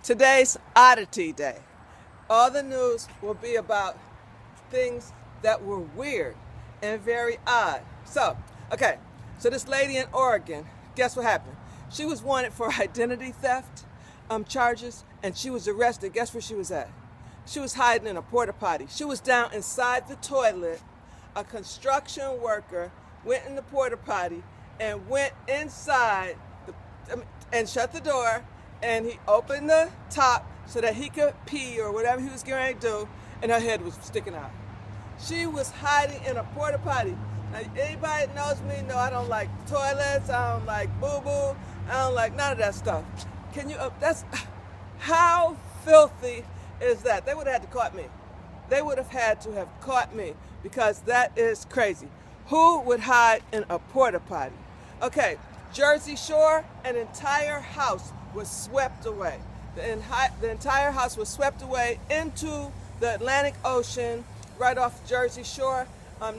Today's Oddity Day. All the news will be about things that were weird and very odd. So this lady in Oregon, guess what happened? She was wanted for identity theft charges, and she was arrested. Guess where she was at? She was hiding in a porta potty. She was down inside the toilet. A construction worker went in the porta potty and went inside and shut the door, and he opened the top so that he could pee or whatever he was getting ready to do, and her head was sticking out. She was hiding in a porta potty. Now, anybody that knows me know I don't like toilets, I don't like boo-boo, I don't like none of that stuff. Can you, how filthy is that? They would have had to caught me. They would have had to have caught me, because that is crazy. Who would hide in a porta potty? Okay, Jersey Shore, an entire house was swept away. The entire house was swept away into the Atlantic Ocean right off Jersey Shore.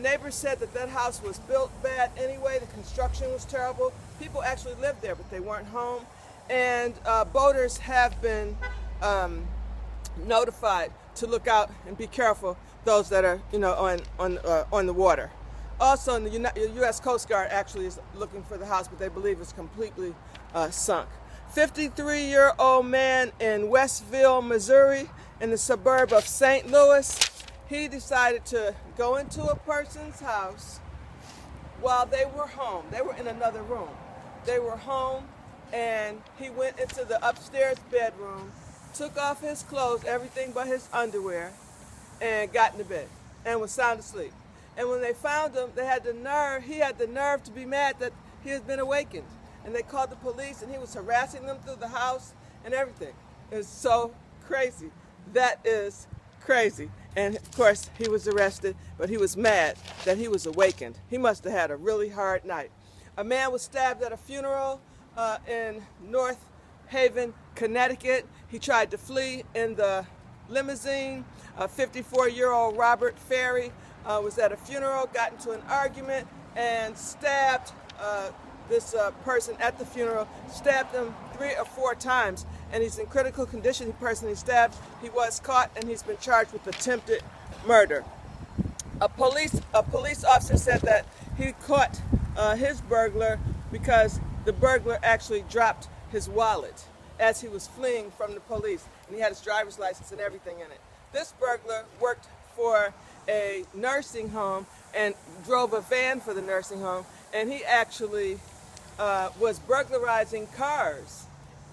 Neighbors said that house was built bad anyway. The construction was terrible. People actually lived there, but they weren't home. And boaters have been notified to look out and be careful, those that are on the water. Also, the U.S. Coast Guard actually is looking for the house, but they believe it's completely sunk. 53-year-old man in Westville, Missouri, in the suburb of St. Louis, he decided to go into a person's house while they were home. They were in another room. They were home, and he went into the upstairs bedroom, took off his clothes, everything but his underwear, and got into bed and was sound asleep. And when they found him, he had the nerve to be mad that he had been awakened. And they called the police, and he was harassing them through the house and everything. It's so crazy. That is crazy. And of course, he was arrested, but he was mad that he was awakened. He must have had a really hard night. A man was stabbed at a funeral in North Haven, Connecticut. He tried to flee in the limousine. 54-year-old Robert Ferry was at a funeral, got into an argument, and stabbed this person at the funeral, stabbed him 3 or 4 times, and he's in critical condition. The person he stabbed, he was caught, and he's been charged with attempted murder. A police officer said that he caught his burglar because the burglar actually dropped his wallet as he was fleeing from the police, and he had his driver's license and everything in it. This burglar worked for a nursing home and drove a van for the nursing home, and he actually was burglarizing cars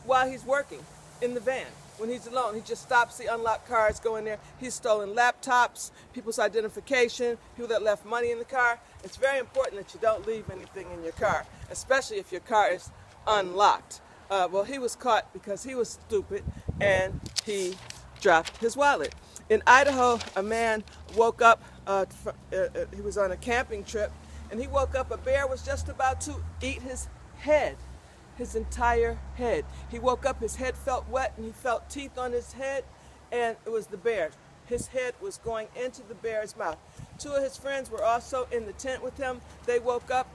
while he's working in the van. When he's alone, he just stops the unlocked cars, go in there. He's stolen laptops, people's identification, people that left money in the car. It's very important that you don't leave anything in your car, especially if your car is unlocked. Well, he was caught because he was stupid and he dropped his wallet. In Idaho, a man woke up, he was on a camping trip, and he woke up, a bear was just about to eat his head, his entire head. He woke up, his head felt wet, and he felt teeth on his head, and it was the bear. His head was going into the bear's mouth. 2 of his friends were also in the tent with him. They woke up,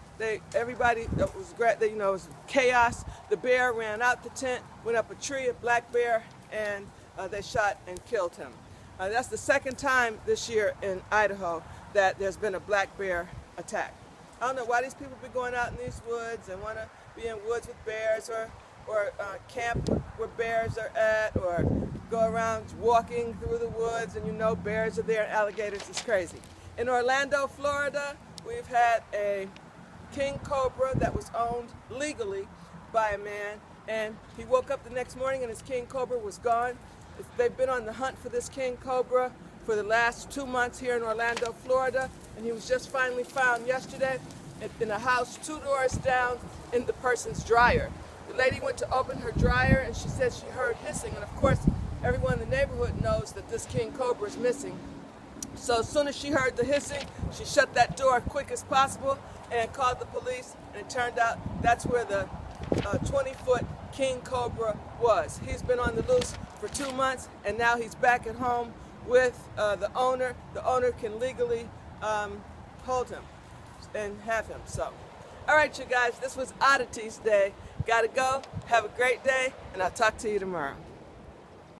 everybody, it was chaos. The bear ran out the tent, went up a tree, a black bear, and they shot and killed him. That's the second time this year in Idaho that there's been a black bear attack. I don't know why these people be going out in these woods and want to be in woods with bears, or camp where bears are at, or go around walking through the woods and bears are there and alligators. It's crazy. In Orlando, Florida, we've had a king cobra that was owned legally by a man, and he woke up the next morning and his king cobra was gone. They've been on the hunt for this king cobra for the last 2 months here in Orlando, Florida, and he was just finally found yesterday in a house 2 doors down in the person's dryer. The lady went to open her dryer, and she said she heard hissing, and of course everyone in the neighborhood knows that this king cobra is missing. So as soon as she heard the hissing, she shut that door quick as possible and called the police, and it turned out that's where the 20-foot king cobra was. He's been on the loose for 2 months, and now he's back at home with the owner. The owner can legally hold him and have him. So, all right, you guys, this was Oddities Day. Gotta go. Have a great day, and I'll talk to you tomorrow.